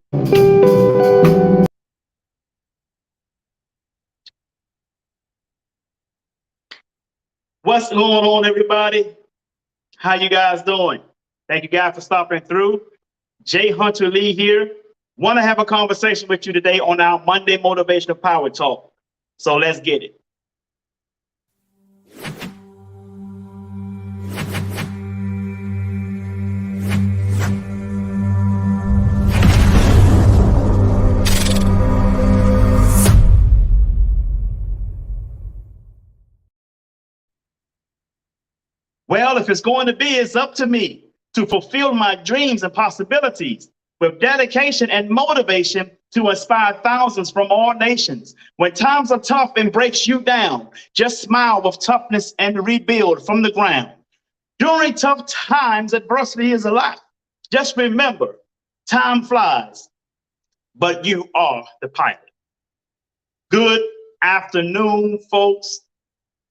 What's going on, everybody? How you guys doing? Thank you guys for stopping through. Jay Hunter Lee here. Want to have a conversation with you today on our Monday Motivational Power Talk. So let's get it. Well, if it's going to be, it's up to me to fulfill my dreams and possibilities with dedication and motivation to inspire thousands from all nations. When times are tough and breaks you down, just smile with toughness and rebuild from the ground. During tough times, adversity is a lot. Just remember, time flies, but you are the pilot. Good afternoon, folks.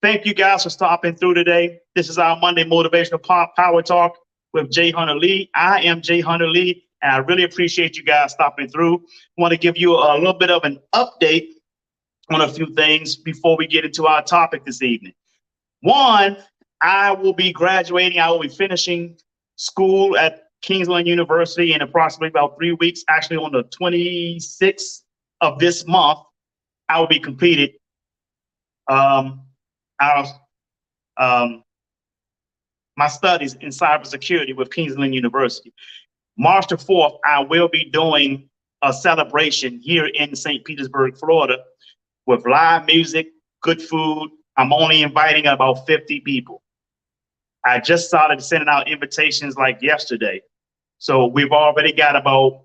Thank you guys for stopping through today. This is our Monday Motivational Power Talk with Jay Hunter Lee. I am Jay Hunter Lee, and I really appreciate you guys stopping through. I want to give you a little bit of an update on a few things before we get into our topic this evening. One, I will be graduating. I will be finishing school at Kingsland University in approximately about 3 weeks. Actually, on the 26th of this month, I will be completed my studies in cybersecurity with Kingsland University. March the 4th, I will be doing a celebration here in St. Petersburg, Florida, with live music, good food. I'm only inviting about 50 people. I just started sending out invitations like yesterday. So we've already got about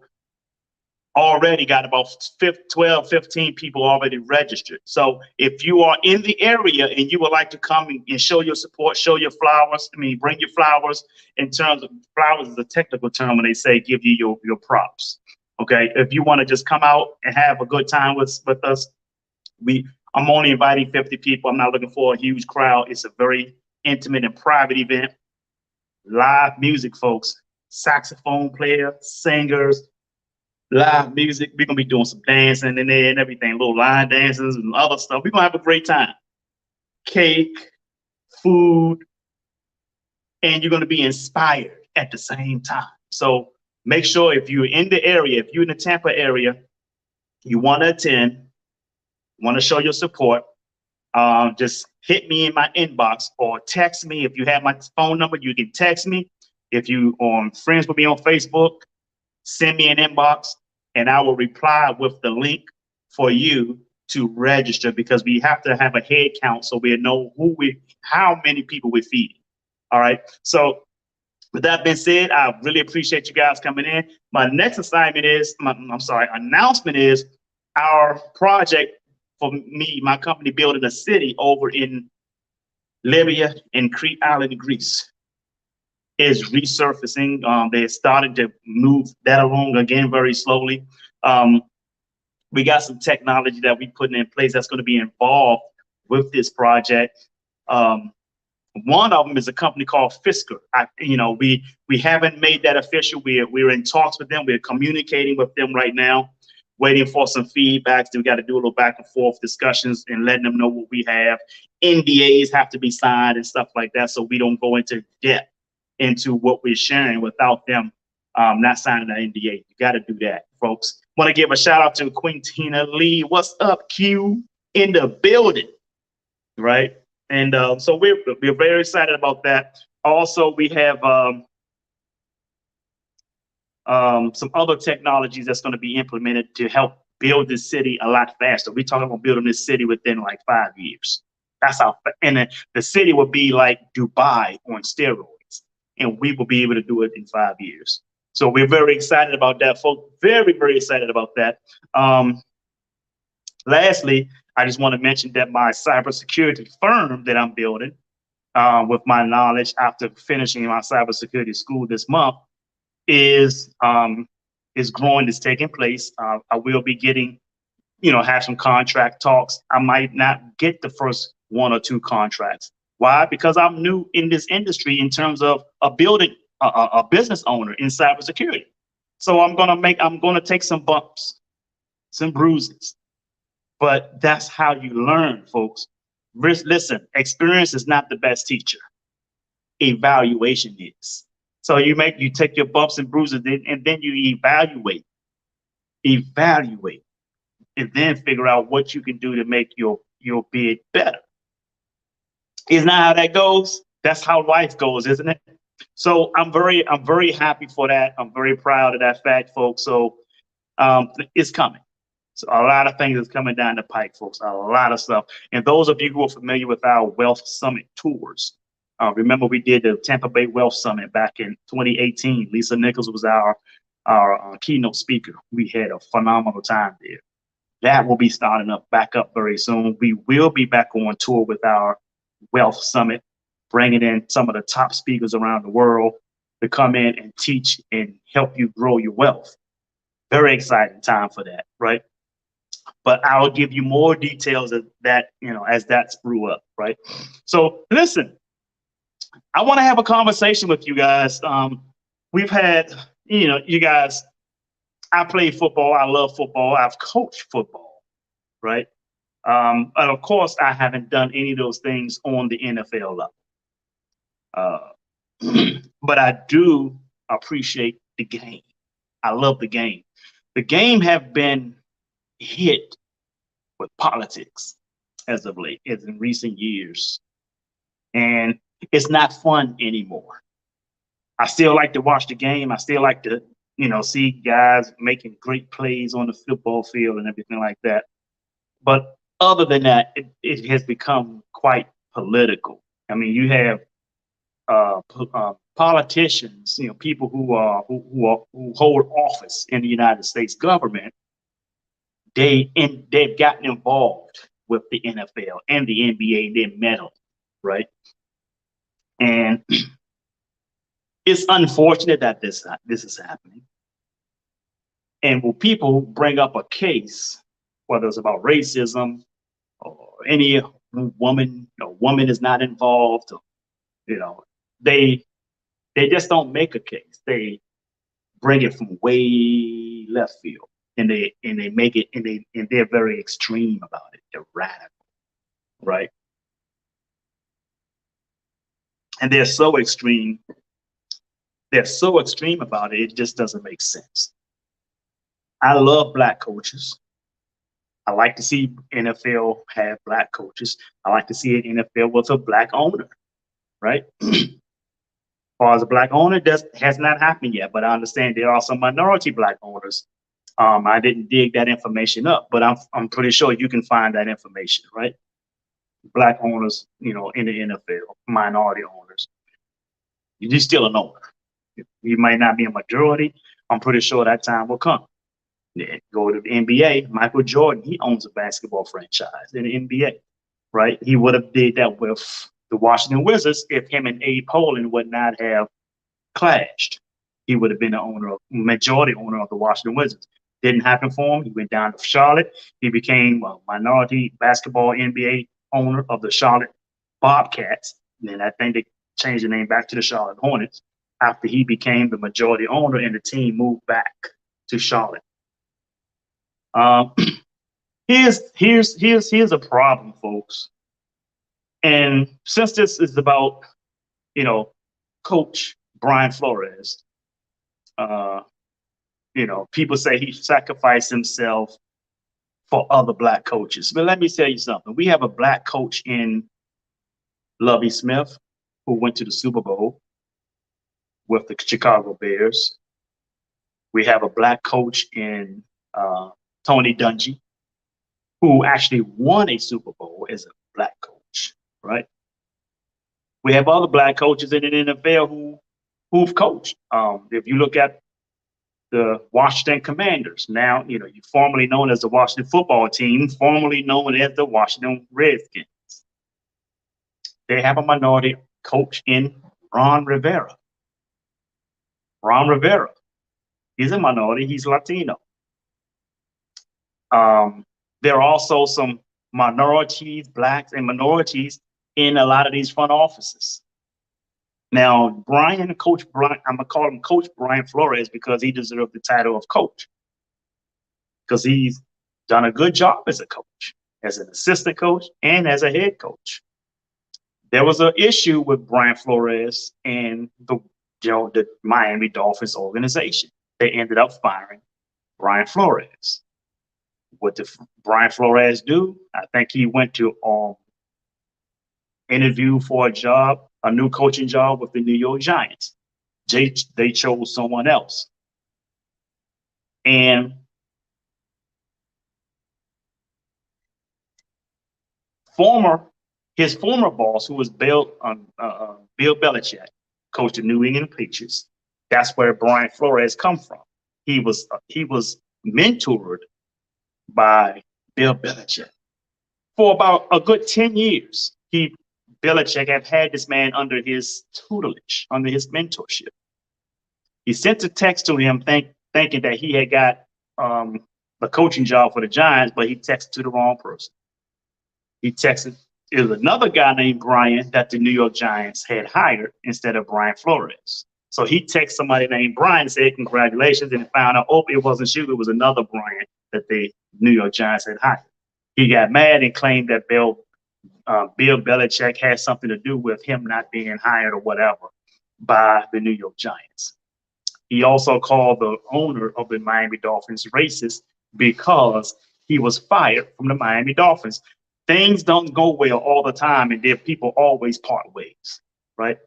12, 15 people already registered. So if you are in the area and you would like to come and show your support, show your flowers, bring your flowers. In terms of flowers is a technical term when they say give you your props. Okay, if you want to just come out and have a good time with us, I'm only inviting 50 people. I'm not looking for a huge crowd. It's a very intimate and private event. Live music, folks, saxophone player, singers, live music. We're gonna be doing some dancing in there and everything, little line dances and other stuff. We're gonna have a great time. Cake, food, and you're gonna be inspired at the same time. So make sure if you're in the area, if you're in the Tampa area, you want to attend, want to show your support, just hit me in my inbox or text me. If you have my phone number, you can text me. If you are friends with me on Facebook, send me an inbox and I will reply with the link for you to register, because we have to have a head count so we know how many people we're feeding. All right. So with that being said, I really appreciate you guys coming in. My next announcement is our project for me, my company building a city over in Libya and Crete Island, Greece, is resurfacing. They're starting to move that along again very slowly. We got some technology that we putting in place that's going to be involved with this project. One of them is a company called Fisker. We haven't made that official. We're in talks with them. We're communicating with them right now, waiting for some feedback. So we got to do a little back and forth discussions and letting them know what we have. NDAs have to be signed and stuff like that, so we don't go into depth into what we're sharing without them not signing an NDA. You got to do that, folks. Want to give a shout out to Quintina Lee. What's up, Q? In the building, right? And so we're very excited about that. Also, we have some other technologies that's going to be implemented to help build this city a lot faster. We're talking about building this city within like 5 years. That's how, and the city will be like Dubai on steroids, and we will be able to do it in 5 years. So we're very excited about that, folks. Very, very excited about that. Lastly, I just want to mention that my cybersecurity firm that I'm building, with my knowledge after finishing my cybersecurity school this month, is growing, is taking place. I will be getting, have some contract talks. I might not get the first 1 or 2 contracts. Why? Because I'm new in this industry in terms of a business owner in cybersecurity. So I'm gonna take some bumps, some bruises, but that's how you learn, folks. Listen, experience is not the best teacher. Evaluation is. So you take your bumps and bruises, and then you evaluate, and then figure out what you can do to make your bid better. Isn't that how that goes? That's how life goes, isn't it? So I'm very happy for that. I'm very proud of that fact, folks. So it's coming. So a lot of things is coming down the pike, folks. A lot of stuff. And those of you who are familiar with our Wealth Summit tours, remember we did the Tampa Bay Wealth Summit back in 2018. Lisa Nichols was our keynote speaker. We had a phenomenal time there. That will be starting up back up very soon. We will be back on tour with our Wealth Summit, bringing in some of the top speakers around the world to come in and teach and help you grow your wealth. Very exciting time for that, right? But I'll give you more details of that, as that sprue up, right? So listen, I want to have a conversation with you guys. We've had, you guys, I play football. I love football. I've coached football, right? And of course, I haven't done any of those things on the NFL level. But I do appreciate the game. I love the game. The game have been hit with politics as of late, as in recent years. And it's not fun anymore. I still like to watch the game. I still like to, see guys making great plays on the football field and everything like that. But other than that, it has become quite political. I mean, you have politicians, people who hold office in the United States government. They've gotten involved with the NFL and the NBA. They meddle, right? And it's unfortunate that this is happening. And when people bring up a case, whether it's about racism or any woman is not involved, they just don't make a case. They bring it from way left field, and they make it, and they're very extreme about it. They're radical, right? And they're so extreme. They're so extreme about it. It just doesn't make sense. I love black coaches. I like to see NFL have black coaches. I like to see an NFL with a black owner, right? As far as a black owner, has not happened yet, but I understand there are some minority black owners. I didn't dig that information up, but I'm pretty sure you can find that information, right? Black owners, in the NFL, minority owners. You're still an owner. You might not be a majority. I'm pretty sure that time will come. Yeah, go to the NBA. Michael Jordan, he owns a basketball franchise in the NBA, right? He would have did that with the Washington Wizards if him and Abe Pollin would not have clashed. He would have been the majority owner of the Washington Wizards. Didn't happen for him. He went down to Charlotte. He became a minority basketball NBA owner of the Charlotte Bobcats. And then I think they changed the name back to the Charlotte Hornets after he became the majority owner and the team moved back to Charlotte. Here's a problem, folks. And since this is about, Coach Brian Flores, people say he sacrificed himself for other black coaches. But let me tell you something. We have a black coach in Lovie Smith, who went to the Super Bowl with the Chicago Bears. We have a black coach in Tony Dungy, who actually won a Super Bowl as a black coach, right? We have other black coaches in the NFL who've coached. If you look at the Washington Commanders, now, you formerly known as the Washington Football Team, formerly known as the Washington Redskins. They have a minority coach in Ron Rivera. Ron Rivera, he's a minority, he's Latino. There are also some minorities, blacks and minorities in a lot of these front offices. Now, Coach Brian, I'm gonna call him Coach Brian Flores because he deserved the title of coach because he's done a good job as a coach, as an assistant coach, and as a head coach. There was an issue with Brian Flores and the Miami Dolphins organization. They ended up firing Brian Flores. What did Brian Flores do? I think he went to interview for a job, a new coaching job with the New York Giants. They chose someone else. And his former boss, who was Bill Belichick, coached the New England Patriots. That's where Brian Flores come from. He was mentored by Bill Belichick for about a good 10 years. Belichick had this man under his tutelage, under his mentorship. He sent a text to him thinking that he had got a coaching job for the Giants, but he texted to the wrong person. It was another guy named Brian that the New York Giants had hired instead of Brian Flores. So he texted somebody named Brian and said, congratulations, and found out, it wasn't you, it was another Brian that the New York Giants had hired. He got mad and claimed that Bill Belichick had something to do with him not being hired or whatever by the New York Giants. He also called the owner of the Miami Dolphins racist because he was fired from the Miami Dolphins. Things don't go well all the time, and people always part ways, right?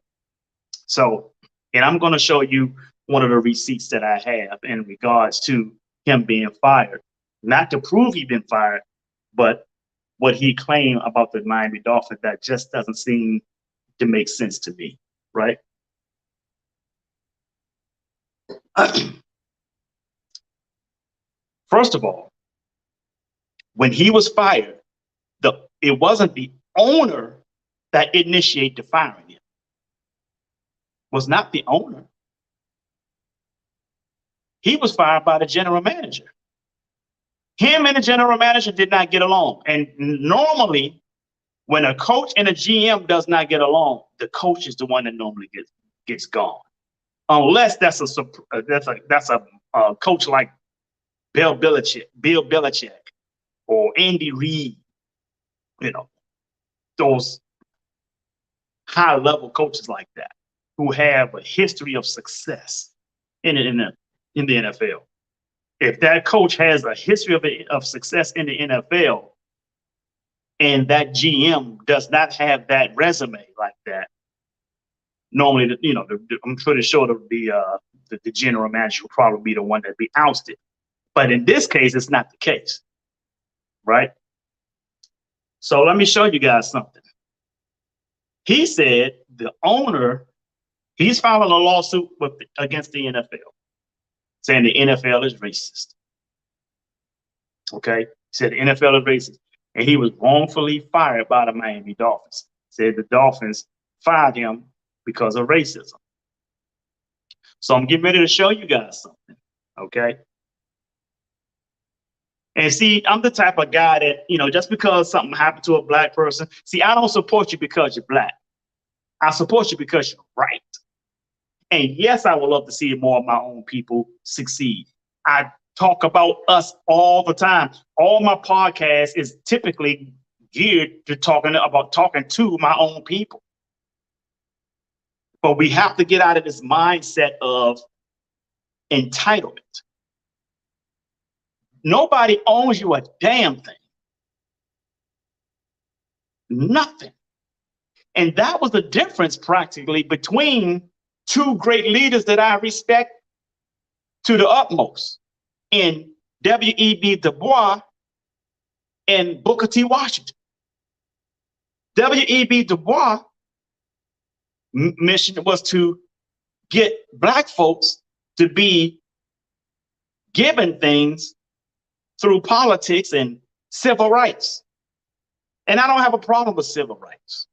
So, and I'm going to show you one of the receipts that I have in regards to him being fired. Not to prove he'd been fired, but what he claimed about the Miami Dolphins that just doesn't seem to make sense to me, right? First of all, when he was fired, it wasn't the owner that initiated the firing. It was not the owner. He was fired by the general manager. Him and the general manager did not get along. And normally, when a coach and a GM does not get along, the coach is the one that normally gets gone, unless that's a coach like Bill Belichick, or Andy Reid. Those high-level coaches like that who have a history of success in the NFL. If that coach has a history of success in the NFL and that GM does not have that resume like that, normally, I'm pretty sure the general manager will probably be the one that be ousted. But in this case, it's not the case, right? So let me show you guys something. He said the owner, he's filing a lawsuit against the NFL, saying the NFL is racist. Okay, he said the NFL is racist, and he was wrongfully fired by the Miami Dolphins. Said the Dolphins fired him because of racism. So I'm getting ready to show you guys something, okay? And see, I'm the type of guy that, just because something happened to a black person, see, I don't support you because you're black. I support you because you're right. And yes, I would love to see more of my own people succeed. I talk about us all the time. All my podcast is typically geared to talking to my own people. But we have to get out of this mindset of entitlement. Nobody owes you a damn thing. Nothing. And that was the difference practically between two great leaders that I respect to the utmost in W.E.B. Du Bois and Booker T. Washington. W.E.B. Du Bois' mission was to get black folks to be given things through politics and civil rights. And I don't have a problem with civil rights.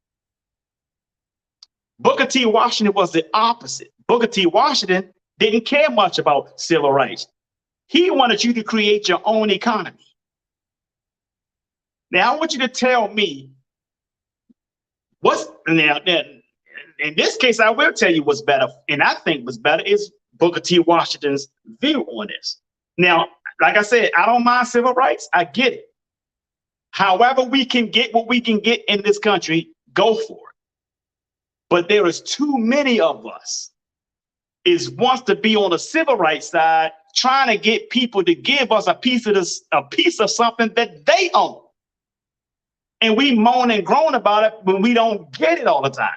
Booker T. Washington was the opposite. Booker T. Washington didn't care much about civil rights. He wanted you to create your own economy. Now, I want you to tell me in this case, I will tell you what's better, and I think what's better is Booker T. Washington's view on this. Now, like I said, I don't mind civil rights. I get it. However, we can get what we can get in this country, go for it. But there is too many of us wants to be on the civil rights side, trying to get people to give us a piece of something that they own. And we moan and groan about it when we don't get it all the time.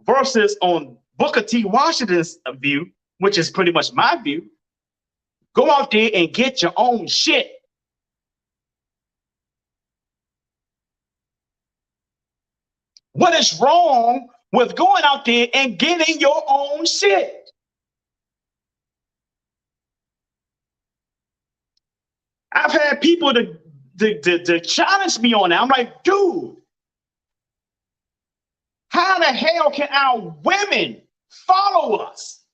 Versus on Booker T. Washington's view, which is pretty much my view, go out there and get your own shit. What is wrong with going out there and getting your own shit? I've had people to challenge me on that. I'm like, dude, how the hell can our women follow us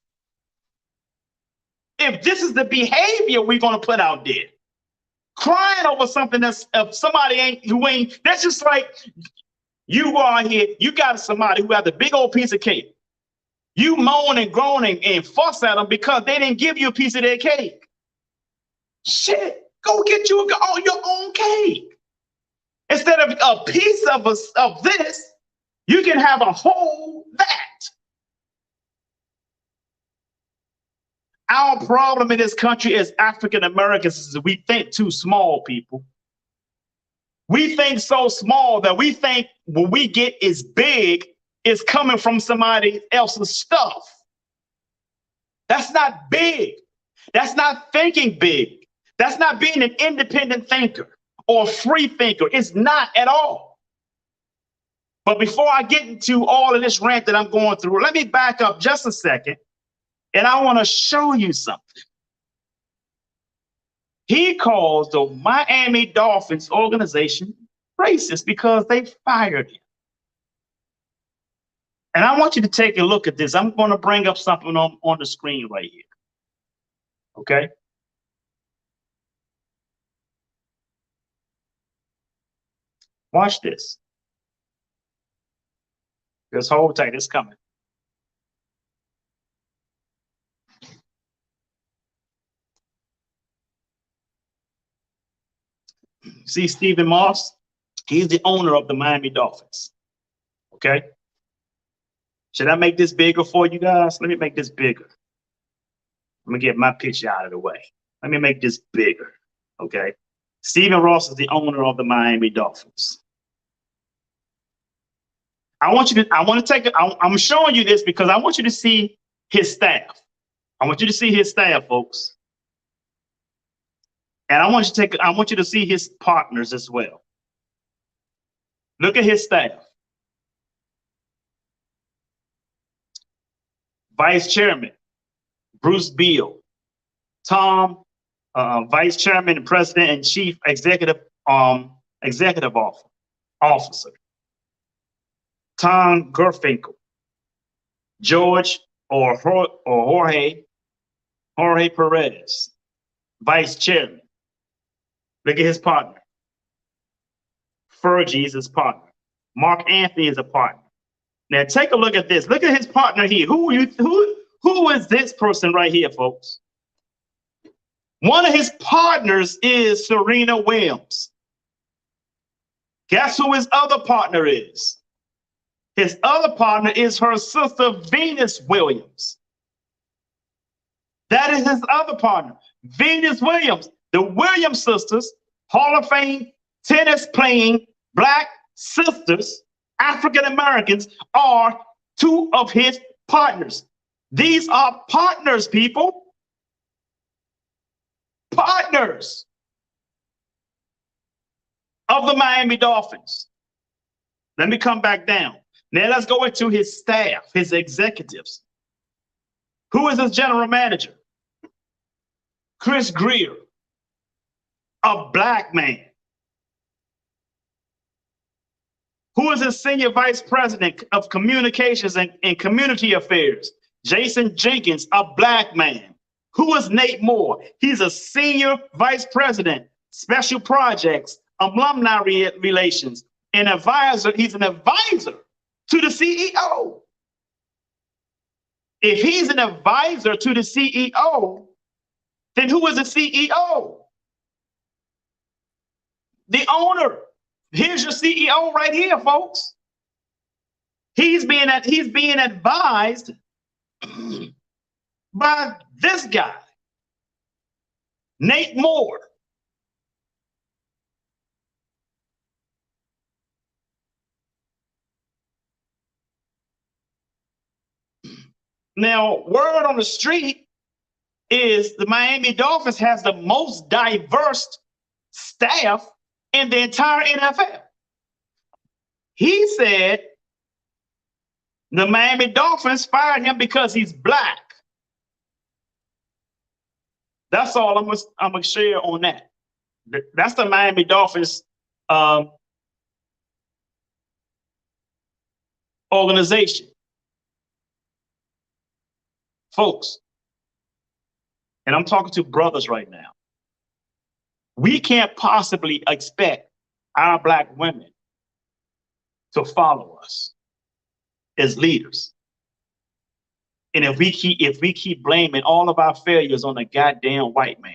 if this is the behavior we're going to put out there? Crying over something that's somebody who ain't, that's just like you are here, you got somebody who has a big old piece of cake. You moan and groan and fuss at them because they didn't give you a piece of their cake. Shit. Go get you your own cake. Instead of a piece of this, you can have a whole that. Our problem in this country as African Americans is that we think too small, people. We think so small that we think what we get is big is coming from somebody else's stuff. That's not big. That's not thinking big. That's not being an independent thinker or free thinker. It's not at all. But before I get into all of this rant that I'm going through, let me back up just a second. And I want to show you something. He calls the Miami Dolphins organization racist because they fired him. And I want you to take a look at this. I'm going to bring up something on the screen right here. Okay? Watch this. Just hold tight. It's coming. See Stephen Moss? He's the owner of the Miami Dolphins. Okay? Should I make this bigger for you guys? Let me make this bigger. Let me get my picture out of the way. Let me make this bigger. Okay? Stephen Ross is the owner of the Miami Dolphins. I'm showing you this because I want you to see his staff. I want you to see his staff, folks. And I want you to see his partners as well. Look at his staff. Vice Chairman, Bruce Beal. Tom, Vice Chairman, President, and Chief Executive Officer. Tom Garfinkel. George or Jorge Perez, Vice Chairman. Look at his partner. Fergie is his partner. Mark Anthony is a partner. Now take a look at this. Look at his partner here. Who is this person right here, folks? One of his partners is Serena Williams. Guess who his other partner is? His other partner is her sister, Venus Williams. That is his other partner, Venus Williams. The Williams sisters, Hall of Fame tennis playing Black sisters, African Americans, are two of his partners. These are partners, people. Partners of the Miami Dolphins. Let me come back down. Now let's go into his staff, his executives. Who is his general manager? Chris Greer, a Black man. Who is his senior vice president of communications and community affairs? Jason Jenkins, a Black man. Who is Nate Moore? He's a senior vice president, special projects, alumni relations, an advisor. He's an advisor to the CEO. If he's an advisor to the CEO, then who is the CEO? The owner. Here's your CEO right here, folks. He's being advised by this guy, Nate Moore. Now, word on the street is the Miami Dolphins has the most diverse staff in the entire NFL. He said the Miami Dolphins fired him because he's black. That's all I'm gonna share on that. That's the Miami Dolphins organization. Folks, and I'm talking to brothers right now. We can't possibly expect our black women to follow us as leaders. And if we keep blaming all of our failures on the goddamn white man,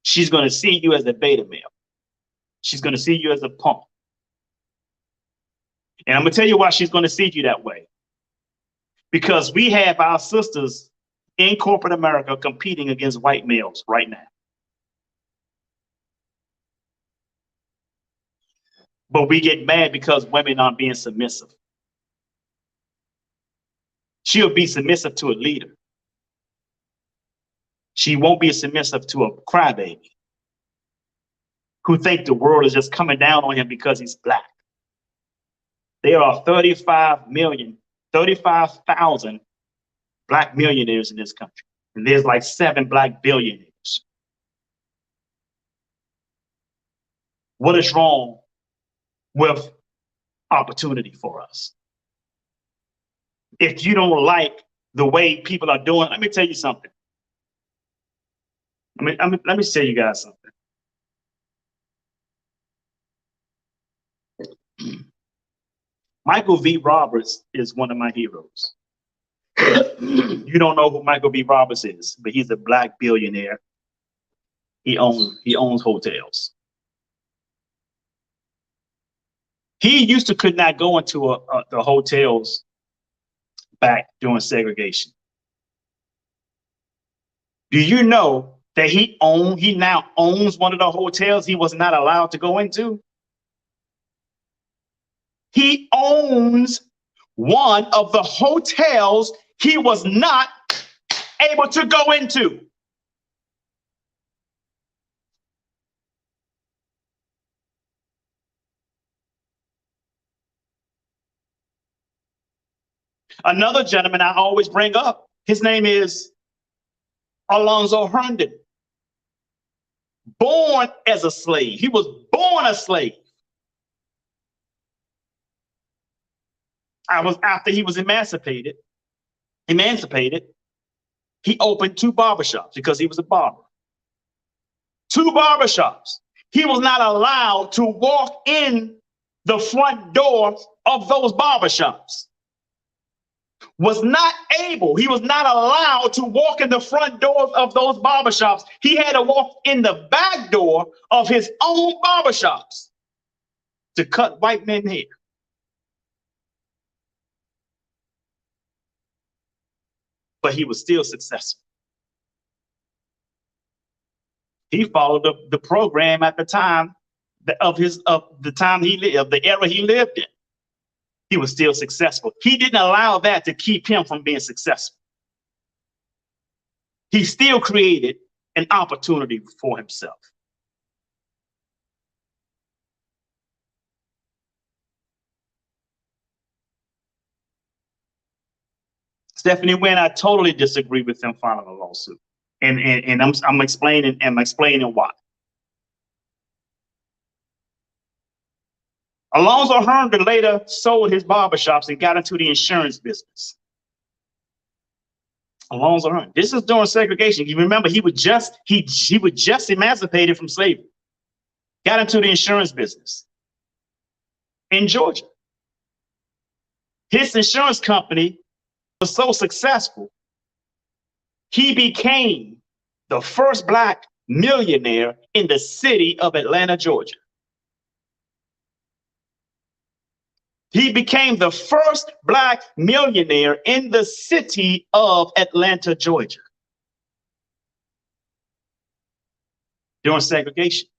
she's going to see you as a beta male. She's going to see you as a punk. And I'm going to tell you why she's going to see you that way. Because we have our sisters in corporate America competing against white males right now. But we get mad because women aren't being submissive. She'll be submissive to a leader. She won't be submissive to a crybaby who think the world is just coming down on him because he's black. There are 35,000 black millionaires in this country. And there's like 7 black billionaires. What is wrong with opportunity for us? If you don't like the way people are doing, let me tell you something. Let me tell you guys something. Michael V. Roberts is one of my heroes. You don't know who Michael V. Roberts is, but he's a black billionaire. He owns hotels. He used to could not go into the hotels back during segregation. Do you know that he now owns one of the hotels he was not allowed to go into? He owns one of the hotels he was not able to go into. Another gentleman I always bring up, his name is Alonzo Herndon. Born as a slave. He was born a slave. After he was emancipated, he opened 2 barbershops because he was a barber. 2 barbershops. He was not allowed to walk in the front door of those barbershops. He was not allowed to walk in the front doors of those barbershops. He had to walk in the back door of his own barbershops to cut white men hair. But he was still successful. He followed the program at the time of the era he lived in. He was still successful. He didn't allow that to keep him from being successful. He still created an opportunity for himself. Stephanie Wynn, I totally disagree with him filing a lawsuit. And I'm explaining why. Alonzo Herndon later sold his barbershops and got into the insurance business. Alonzo Herndon. This is during segregation. You remember he was just emancipated from slavery. got into the insurance business in Georgia. His insurance company was so successful, he became the first Black millionaire in the city of Atlanta, Georgia. He became the first Black millionaire in the city of Atlanta, Georgia, during segregation.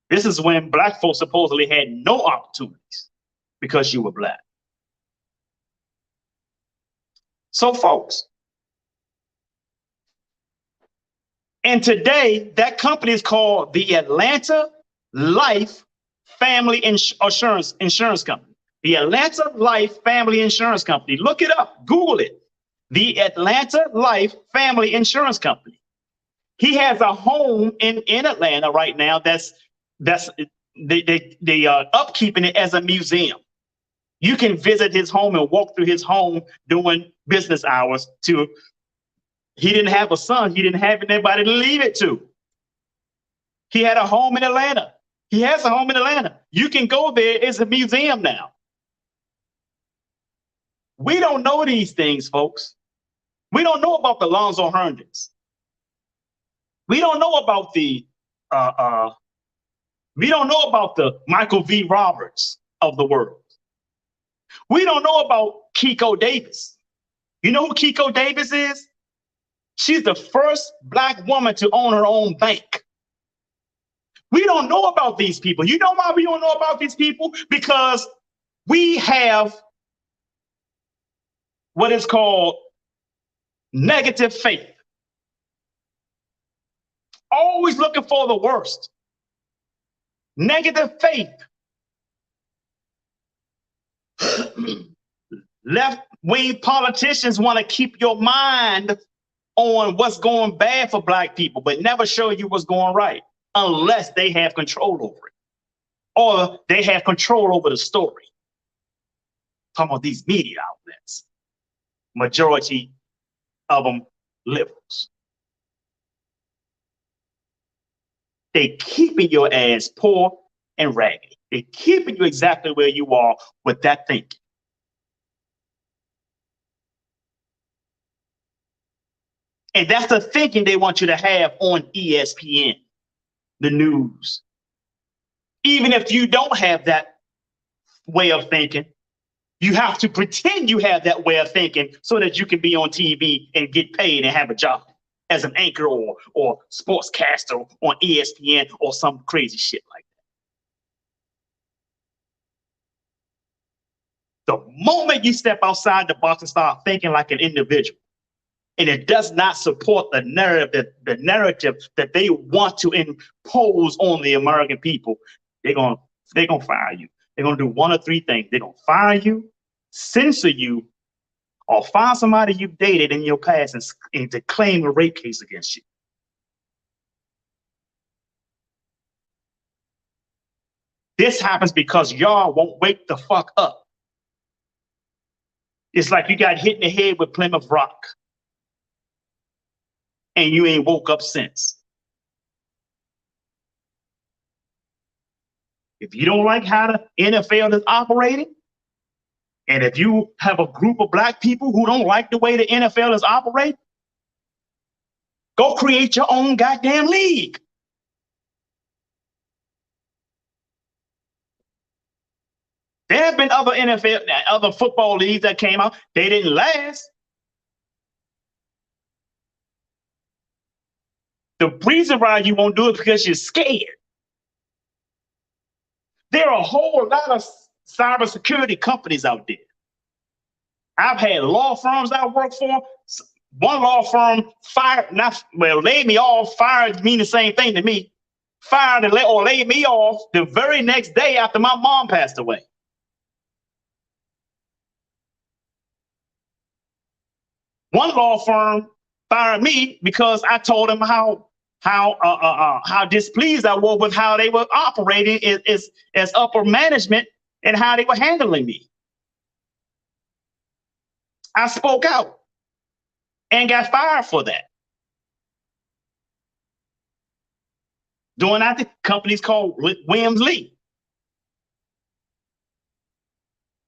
This is when Black folks supposedly had no opportunities because you were Black. So, folks, and today that company is called the Atlanta Life Family Insurance Company. The Atlanta Life Family Insurance Company. Look it up. Google it. The Atlanta Life Family Insurance Company. He has a home in Atlanta right now that's they are upkeeping it as a museum. You can visit his home and walk through his home during business hours. He didn't have a son. He didn't have anybody to leave it to. He had a home in Atlanta. He has a home in Atlanta. You can go there. It's a museum now. We don't know these things, folks. We don't know about the Lonzo Herndons. We don't know about the Michael V. Roberts of the world. We don't know about Kiko Davis. You know who Kiko Davis is? She's the first Black woman to own her own bank. We don't know about these people. You know why we don't know about these people? Because we have what is called negative faith. Always looking for the worst. Negative faith. Left-wing politicians want to keep your mind on what's going bad for Black people, but never show you what's going right unless they have control over it or they have control over the story. Talking about these media outlets, majority of them liberals. They keeping your ass poor and raggedy. They're keeping you exactly where you are with that thinking. And that's the thinking they want you to have on ESPN, the news. Even if you don't have that way of thinking, you have to pretend you have that way of thinking so that you can be on TV and get paid and have a job as an anchor or sportscaster on ESPN or some crazy shit like that. The moment you step outside the box and start thinking like an individual, and it does not support the narrative that they want to impose on the American people, they're gonna fire you. They're gonna do one of three things. They're gonna fire you, censor you, or find somebody you've dated in your past and to claim a rape case against you. This happens because y'all won't wake the fuck up. It's like you got hit in the head with Plymouth Rock and you ain't woke up since. If you don't like how the NFL is operating, and if you have a group of Black people who don't like the way the NFL is operating, go create your own goddamn league. There have been other football leagues that came out. They didn't last. The reason why you won't do it is because you're scared. There are a whole lot of cybersecurity companies out there. I've had law firms I work for. One law firm laid me off. Fired mean the same thing to me. Fired or laid me off the very next day after my mom passed away. One law firm fired me because I told them how displeased I was with how they were operating as upper management and how they were handling me. I spoke out and got fired for that. Doing that, companies called Williams Lee.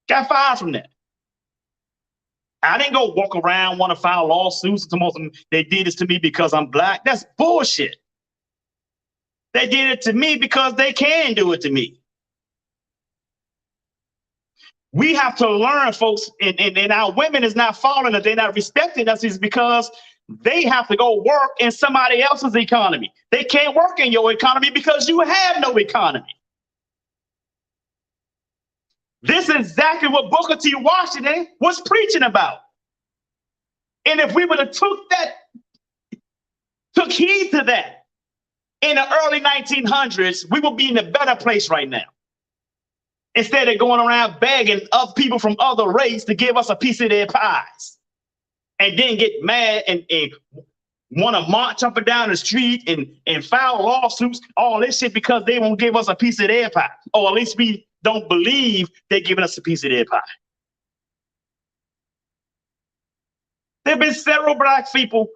Got fired from that. I didn't go walk around, want to file lawsuits. They did this to me because I'm black. That's bullshit. They did it to me because they can do it to me. We have to learn, folks, and our women is not following us. They're not respecting us is because they have to go work in somebody else's economy. They can't work in your economy because you have no economy. This is exactly what Booker T. Washington was preaching about. And if we would have took heed to that in the early 1900s, we would be in a better place right now. Instead of going around begging other people from other races to give us a piece of their pies, and then get mad and want to march up and down the street and file lawsuits, all this shit because they won't give us a piece of their pie, or at least we don't believe they're giving us a piece of their pie. There have been several black people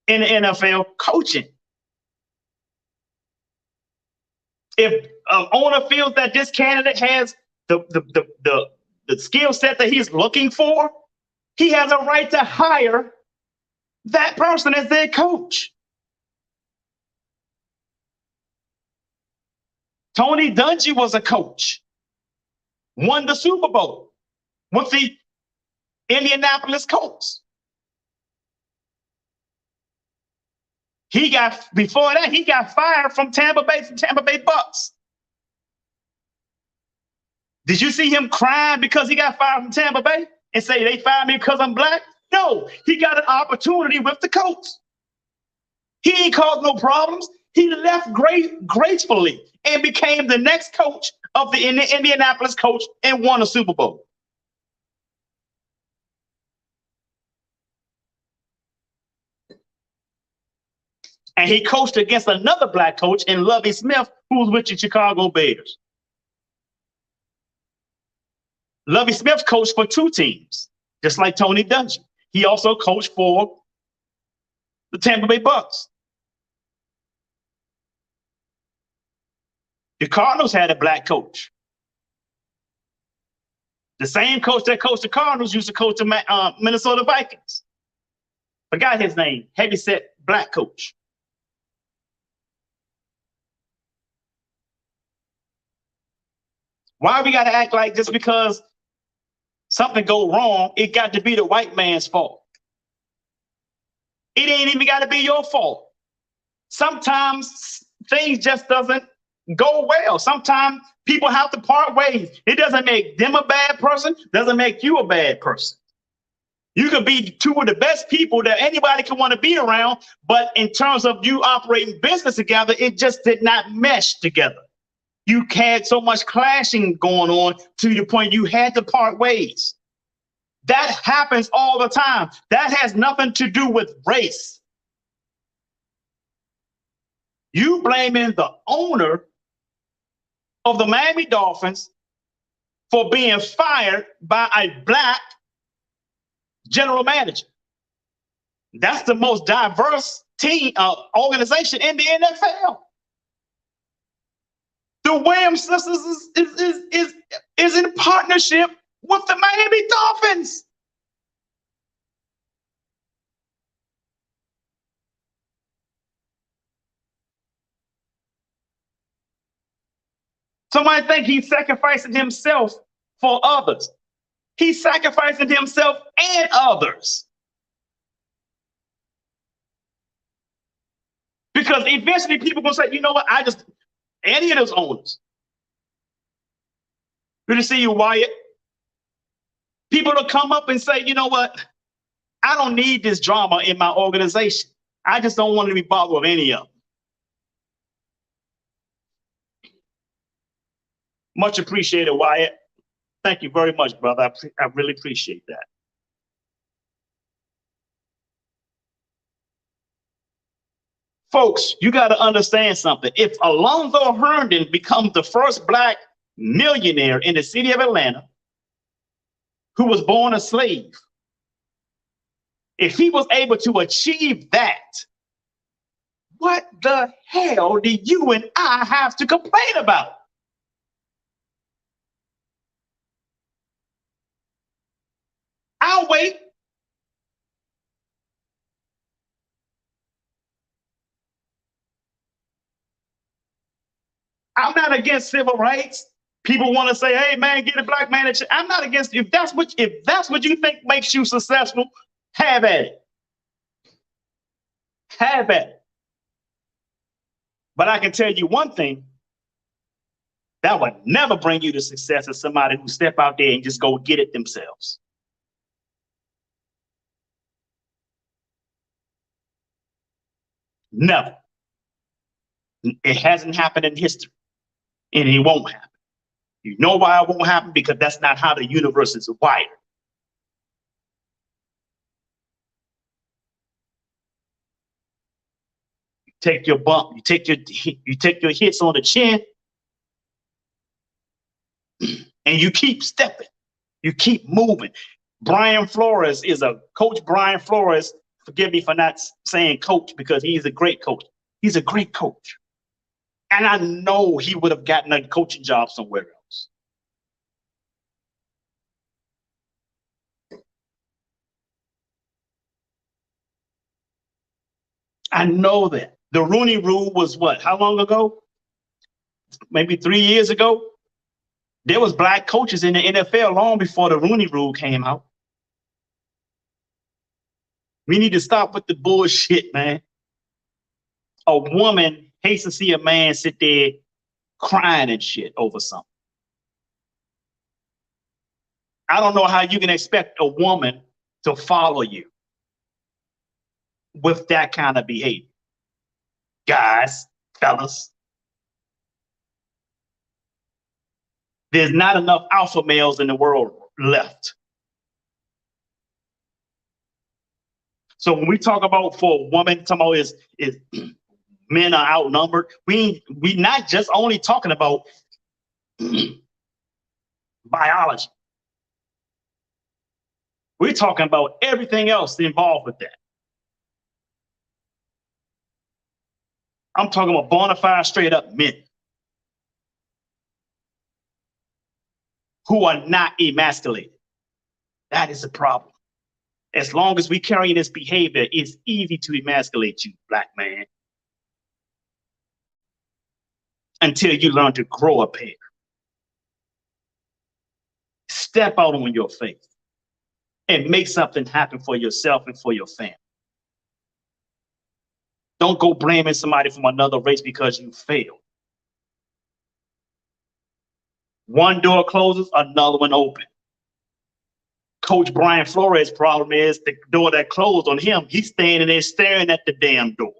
in the NFL coaching. If an owner feels that this candidate has the skill set that he's looking for, he has a right to hire that person as their coach. Tony Dungy was a coach, won the Super Bowl with the Indianapolis Colts. Before that, he got fired from Tampa Bay Bucks. Did you see him crying because he got fired from Tampa Bay and say they fired me because I'm black? No, he got an opportunity with the Colts. He ain't caused no problems. He left gracefully and became the next coach of the Indianapolis Colts and won a Super Bowl. And he coached against another black coach in Lovie Smith, who was with the Chicago Bears. Lovie Smith coached for two teams, just like Tony Dungy. He also coached for the Tampa Bay Bucks. The Cardinals had a black coach. The same coach that coached the Cardinals used to coach the Minnesota Vikings. Forgot his name, heavyset black coach. Why we got to act like just because something go wrong, it got to be the white man's fault? It ain't even got to be your fault. Sometimes things just doesn't go well. Sometimes people have to part ways. It doesn't make them a bad person, doesn't make you a bad person. You could be two of the best people that anybody can want to be around, but in terms of you operating business together, it just did not mesh together. You had so much clashing going on to the point you had to part ways. That happens all the time. That has nothing to do with race. You blaming the owner of the Miami Dolphins for being fired by a black general manager. That's the most diverse team organization in the NFL. The Williams sisters is in partnership with the Miami Dolphins. Somebody think he's sacrificing himself for others. He's sacrificing himself and others. Because eventually people gonna say, you know what, any of those owners. Good to see you, Wyatt. People will come up and say, you know what, I don't need this drama in my organization. I just don't want to be bothered with any of them. Much appreciated, Wyatt. Thank you very much, brother. I really appreciate that. Folks, you got to understand something. If Alonzo Herndon becomes the first black millionaire in the city of Atlanta who was born a slave, if he was able to achieve that, what the hell do you and I have to complain about? I'll wait. I'm not against civil rights. People want to say, "Hey, man, get a black man." I'm not against. If that's what you think makes you successful, have at it. Have at it. But I can tell you one thing: that would never bring you to success as somebody who step out there and just go get it themselves. Never. It hasn't happened in history, and it won't happen. You know why it won't happen? Because that's not how the universe is wired. You take your bump, you take your hits on the chin, and you keep stepping. You keep moving. Brian Flores is a coach. Brian Flores, forgive me for not saying coach because he's a great coach. He's a great coach. And I know he would have gotten a coaching job somewhere else. I know that. The Rooney Rule was what? How long ago? Maybe 3 years ago. There was black coaches in the NFL long before the Rooney Rule came out. We need to stop with the bullshit, man. A woman hates to see a man sit there crying and shit over something. I don't know how you can expect a woman to follow you with that kind of behavior. Guys, fellas, there's not enough alpha males in the world left. So when we talk about for a woman, talking about is men are outnumbered. We not just only talking about biology. We're talking about everything else involved with that. I'm talking about bona fide, straight up men who are not emasculated. That is a problem. As long as we carry this behavior, it's easy to emasculate you, black man, until you learn to grow a pair. Step out on your faith and make something happen for yourself and for your family. Don't go blaming somebody from another race because you failed. One door closes, another one opens. Coach Brian Flores' problem is the door that closed on him. He's standing there staring at the damn door.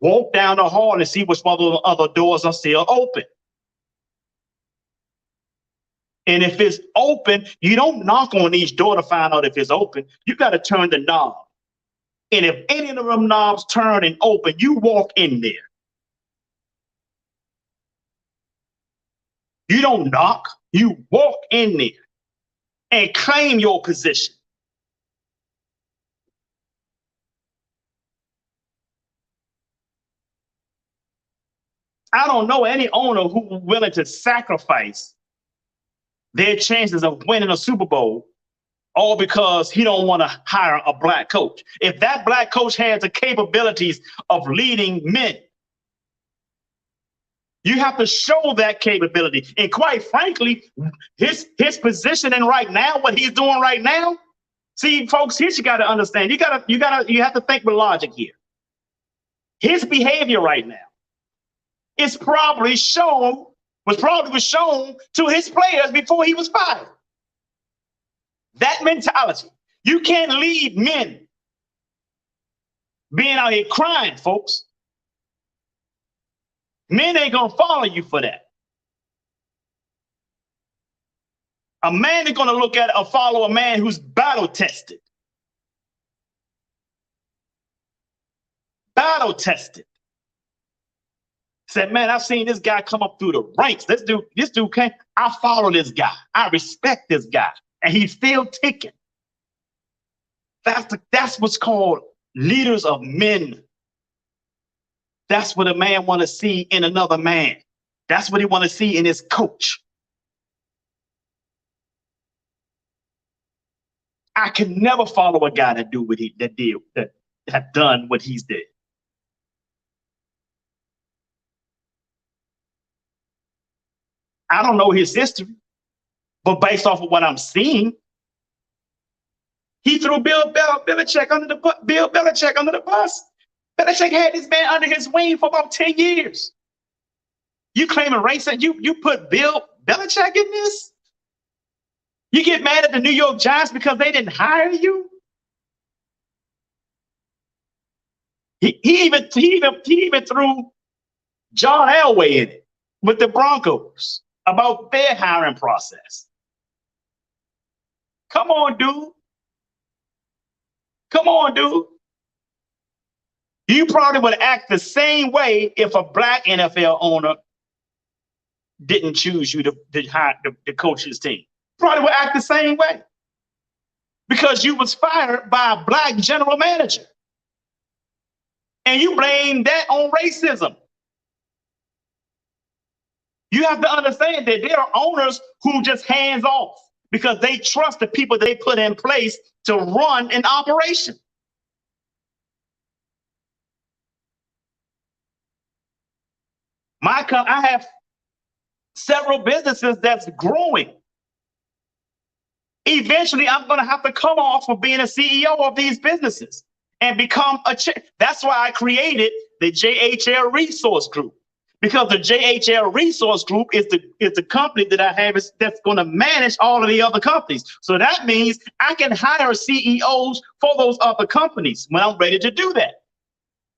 Walk down the hall and see which other doors are still open. And if it's open, you don't knock on each door to find out if it's open. You got to turn the knob. And if any of them knobs turn and open, you walk in there. You don't knock, you walk in there and claim your position. I don't know any owner who's willing to sacrifice their chances of winning a Super Bowl all because he don't want to hire a black coach. If that black coach has the capabilities of leading men, you have to show that capability. And quite frankly, his positioning right now, what he's doing right now, see, folks, here you got to understand. You have to think with logic here. His behavior right now is probably shown to his players before he was fired. That mentality. You can't lead men being out here crying, folks. Men ain't gonna follow you for that. A man is gonna look at or follow a man who's battle tested. Battle tested. Said, man, I've seen this guy come up through the ranks. This dude can't. I follow this guy. I respect this guy. And he's still ticking. That's what's called leaders of men. That's what a man want to see in another man. That's what he want to see in his coach. I can never follow a guy that do what he that did that have done what he's did. I don't know his history, but based off of what I'm seeing, he threw Belichick under the Bill Belichick under the bus. Belichick had this man under his wing for about 10 years. You claiming racing? You put Bill Belichick in this? You get mad at the New York Giants because they didn't hire you? He even threw John Elway in it with the Broncos about their hiring process. Come on, dude. Come on, dude. You probably would act the same way if a black NFL owner didn't choose you to hire the coach's team. Probably would act the same way because you was fired by a black general manager. And you blame that on racism. You have to understand that there are owners who just hands off because they trust the people they put in place to run an operation. I have several businesses that's growing. Eventually, I'm going to have to come off of being a CEO of these businesses and become That's why I created the JHL Resource Group, because the JHL Resource Group is the company that I have that's going to manage all of the other companies. So that means I can hire CEOs for those other companies when I'm ready to do that.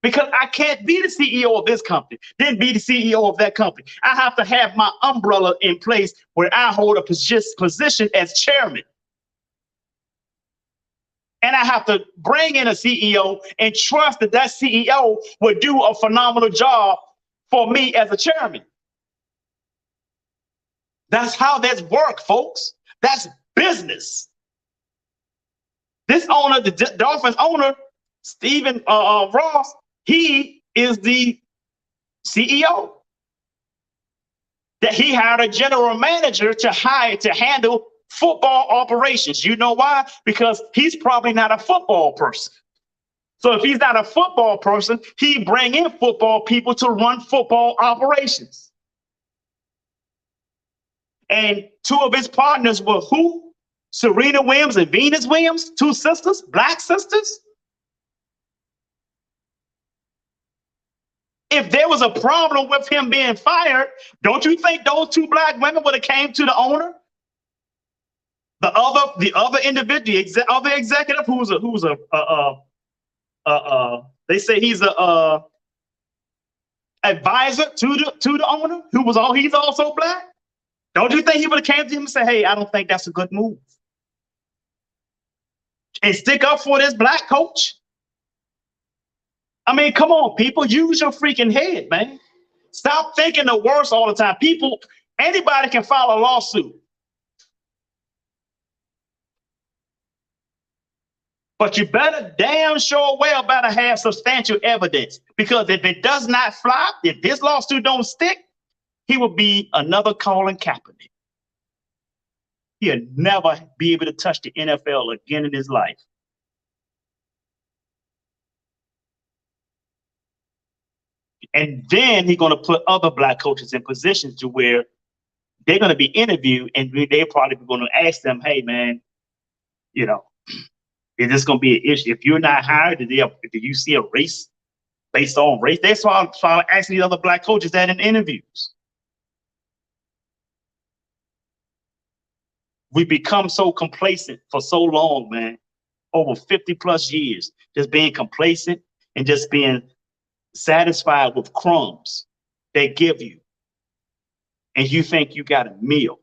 Because I can't be the CEO of this company, then be the CEO of that company. I have to have my umbrella in place where I hold a position as chairman. And I have to bring in a CEO and trust that that CEO will do a phenomenal job for me as a chairman. That's how that's work, folks. That's business. This owner, the Dolphins owner, Stephen Ross, he is the CEO. That he hired a general manager to handle football operations. You know why? Because he's probably not a football person. So if he's not a football person, he bring in football people to run football operations. And two of his partners were who? Serena Williams and Venus Williams, two sisters, black sisters. If there was a problem with him being fired, don't you think those two black women would have came to the owner? The other individual, the other executive who's they say he's a advisor to the owner he's also black. Don't you think he would have came to him and said, "Hey, I don't think that's a good move," and stick up for this black coach? I mean, come on, people, use your freaking head, man. Stop thinking the worst all the time. Anybody can file a lawsuit. But you better damn sure better have substantial evidence, because if it does not fly, if this lawsuit don't stick, he will be another Colin Kaepernick. He'll never be able to touch the NFL again in his life. And then he's going to put other black coaches in positions to where they're going to be interviewed, and they're probably going to ask them, "Hey, man, is this going to be an issue? If you're not hired, do you see a race based on race?" That's why I'm asking these other black coaches that in interviews. We become so complacent for so long, man, over 50 plus years, just being complacent and just being satisfied with crumbs they give you. And you think you got a meal,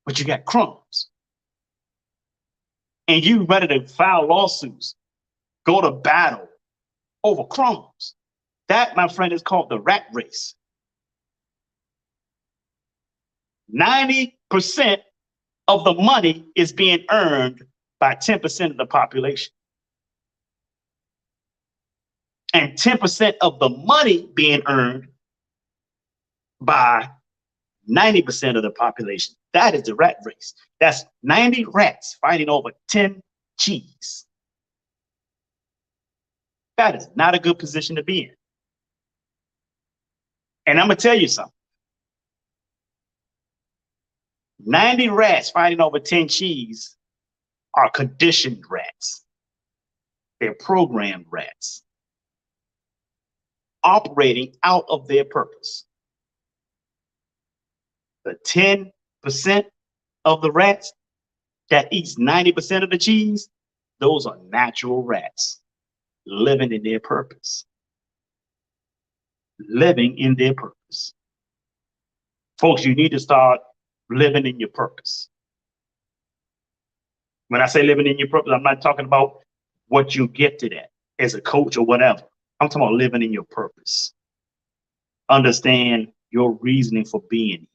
but you got crumbs. And you ready to file lawsuits, go to battle over crumbs. That, my friend, is called the rat race. 90% of the money is being earned by 10% of the population. and 10% of the money being earned by 90% of the population. That is the rat race. That's 90 rats fighting over 10 cheese. That is not a good position to be in. And I'm going to tell you something. 90 rats fighting over 10 cheese are conditioned rats. They're programmed rats, operating out of their purpose. The 10% of the rats that eats 90% of the cheese, those are natural rats living in their purpose. Living in their purpose. Folks, you need to start living in your purpose. When I say living in your purpose, I'm not talking about what you're gifted at as a coach or whatever. I'm talking about living in your purpose. Understand your reasoning for being.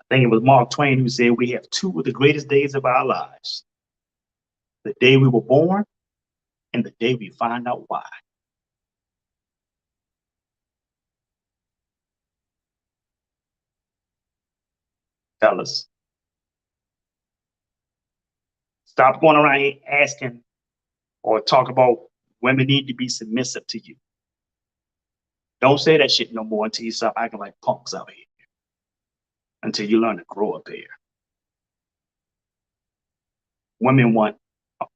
I think it was Mark Twain who said we have two of the greatest days of our lives. The day we were born and the day we find out why. Fellas, stop going around here asking or talk about women need to be submissive to you. Don't say that shit no more until you stop acting like punks out here. Until you learn to grow up here. Women want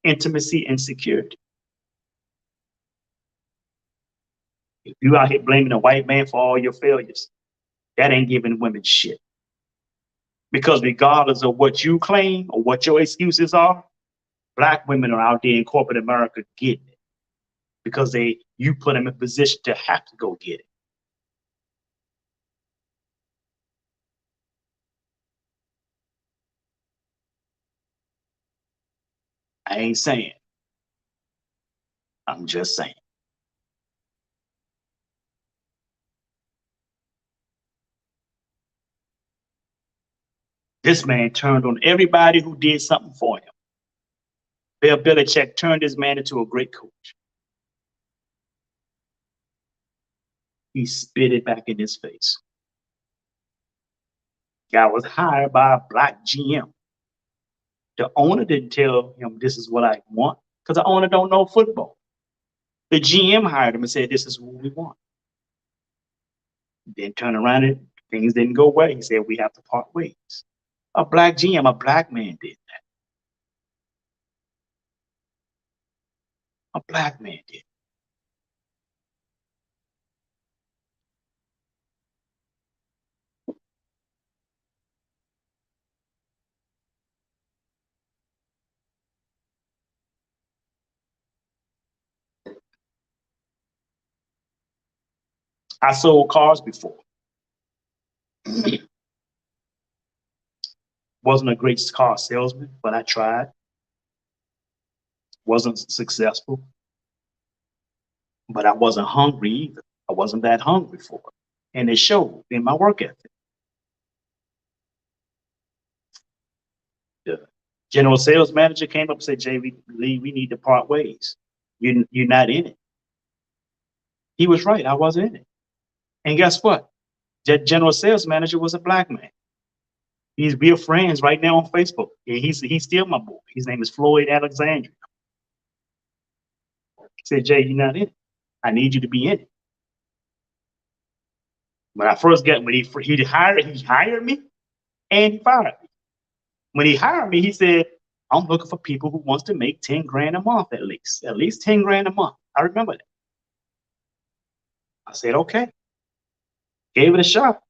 intimacy and security. If you out here blaming a white man for all your failures, that ain't giving women shit. Because regardless of what you claim or what your excuses are, Black women are out there in corporate America getting it. Because you put them in a position to have to go get it. I ain't saying. I'm just saying. This man turned on everybody who did something for him. Bill Belichick turned this man into a great coach. He spit it back in his face. Guy was hired by a Black GM. The owner didn't tell him this is what I want, because the owner don't know football. The GM hired him and said, this is what we want. Then turn around and things didn't go well. He said, we have to part ways. A Black GM, a Black man did that. A Black man did. I sold cars before. Wasn't a great car salesman, but I tried. Wasn't successful. But I wasn't hungry either. I wasn't that hungry for it. And it showed in my work ethic. The general sales manager came up and said, Jay Lee, we need to part ways. You're not in it. He was right. I wasn't in it. And guess what? That general sales manager was a Black man. We're friends right now on Facebook. And he's still my boy. His name is Flores Alexandria. He said, Jay, you're not in it. I need you to be in it. When I first got, when he hired me and he fired me. When he hired me, he said, I'm looking for people who wants to make 10 grand a month at least 10 grand a month. I remember that. I said, okay. Gave it a shot.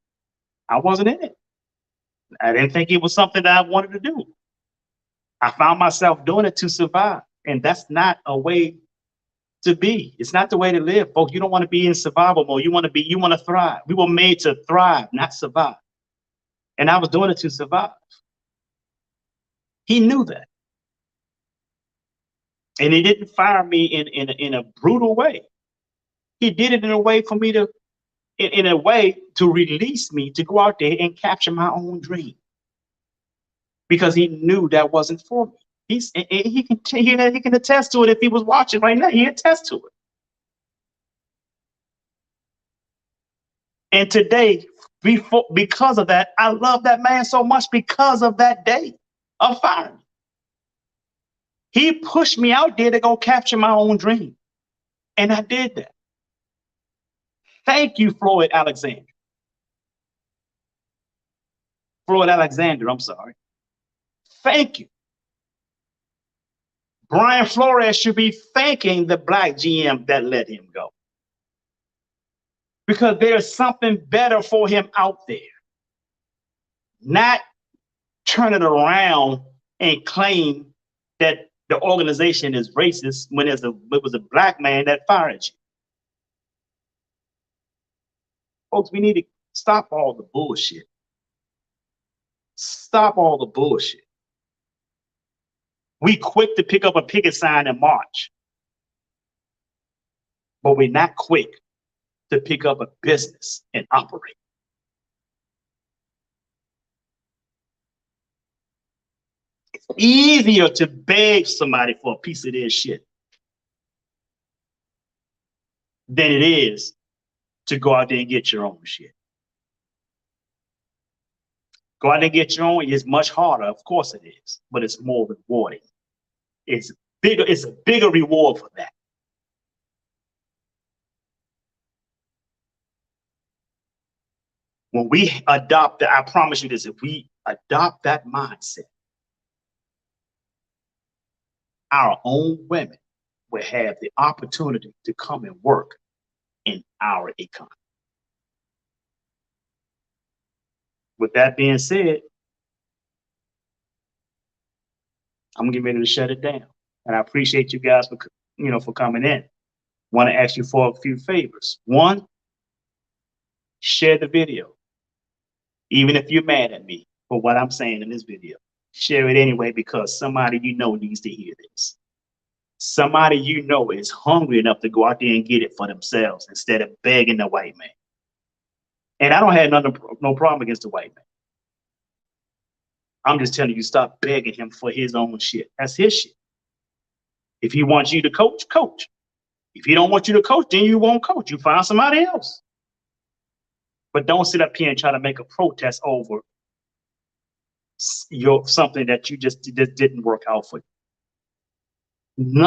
I wasn't in it. I didn't think it was something that I wanted to do. I found myself doing it to survive. And that's not a way to be. It's not the way to live, folks. You don't want to be in survival mode. You want to thrive. We were made to thrive, not survive. And I was doing it to survive. He knew that. And he didn't fire me in a brutal way. He did it in a way for me to, in a way to release me to go out there and capture my own dream. Because he knew that wasn't for me. He can attest to it if he was watching right now. He attest to it. And today, because of that, I love that man so much because of that day of firing. He pushed me out there to go capture my own dream. And I did that. Thank you, Floyd Alexander. Floyd Alexander, I'm sorry. Thank you. Brian Flores should be thanking the black GM that let him go. Because there's something better for him out there. Not turn it around and claim that the organization is racist when it was a black man that fired you. Folks, we need to stop all the bullshit. Stop all the bullshit. We quick to pick up a picket sign and march, but we're not quick to pick up a business and operate. It's easier to beg somebody for a piece of their shit than it is to go out there and get your own shit. Go out there and get your own is much harder, of course it is, but it's more rewarding. It's a bigger reward for that. When we adopt that, I promise you this, if we adopt that mindset, our own women will have the opportunity to come and work in our economy. With that being said, I'm getting ready to shut it down. And I appreciate you guys for coming in. Want to ask you for a few favors. One, share the video. Even if you're mad at me for what I'm saying in this video, share it anyway because somebody you know needs to hear this. Somebody you know is hungry enough to go out there and get it for themselves instead of begging the white man. And I don't have no problem against the white man. I'm just telling you, stop begging him for his own shit. That's his shit. If he wants you to coach, coach. If he don't want you to coach, then you won't coach. You find somebody else. But don't sit up here and try to make a protest over something that you just didn't work out for you.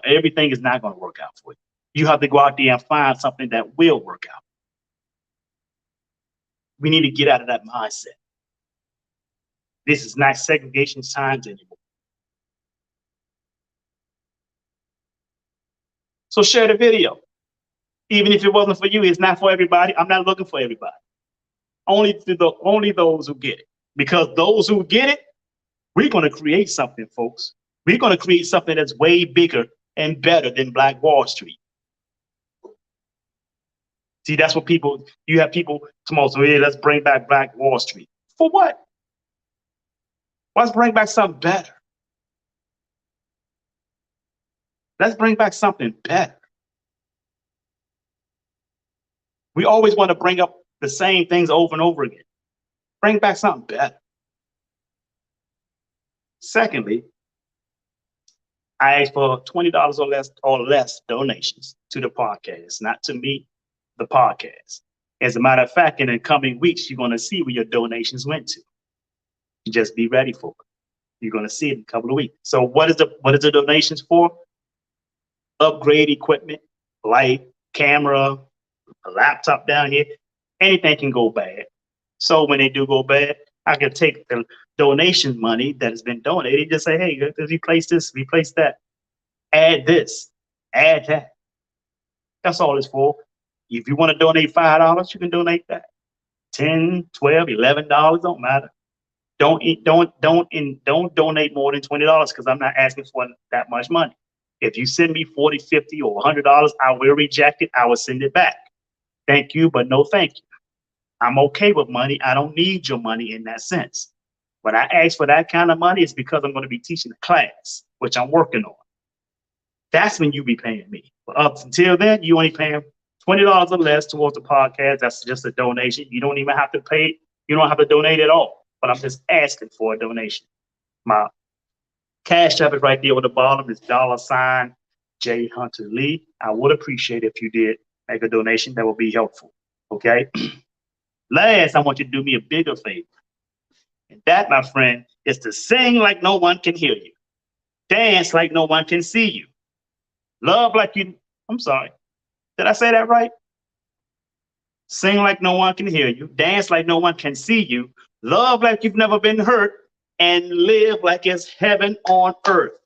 Everything is not going to work out for you. You have to go out there and find something that will work out. We need to get out of that mindset. This is not segregation times anymore. So share the video. Even if it wasn't for you, it's not for everybody. I'm not looking for everybody. Only those who get it. Because those who get it, we're going to create something, folks. We're going to create something that's way bigger and better than Black Wall Street. See, that's what you have people tomorrow, so yeah, let's bring back Black Wall Street. For what? Let's bring back something better. Let's bring back something better. We always want to bring up the same things over and over again. Bring back something better. Secondly, I ask for $20 or less donations to the podcast, not to me, the podcast. As a matter of fact, in the coming weeks, you're going to see where your donations went to. Just be ready for it. You're going to see it in a couple of weeks. So what is the donations for? Upgrade equipment, light, camera, a laptop down here. Anything can go bad. So when they do go bad, I can take the donation money that has been donated, just say, hey, replace this, replace that, add this, add that. That's all it's for. If you want to donate $5, you can donate that. $10, $12, $11, don't matter. Don't donate more than $20 because I'm not asking for that much money. If you send me $40, $50, or $100, I will reject it. I will send it back. Thank you, but no thank you. I'm okay with money. I don't need your money in that sense. When I ask for that kind of money, it's because I'm going to be teaching a class, which I'm working on. That's when you be paying me. But up until then, you only paying $20 or less towards the podcast. That's just a donation. You don't even have to pay. You don't have to donate at all. But I'm just asking for a donation. Cash App is right there at the bottom. It's $ J Hunter Lee. I would appreciate if you did make a donation. That would be helpful. Okay. Last, I want you to do me a bigger favor. And that, my friend, is to sing like no one can hear you. Dance like no one can see you. Love like you, I'm sorry. Did I say that right? Sing like no one can hear you. Dance like no one can see you. Love like you've never been hurt. And live like it's heaven on earth.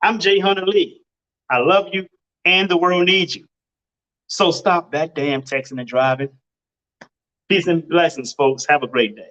I'm J Hunter Lee. I love you and the world needs you. So stop that damn texting and driving. Peace and blessings, folks. Have a great day.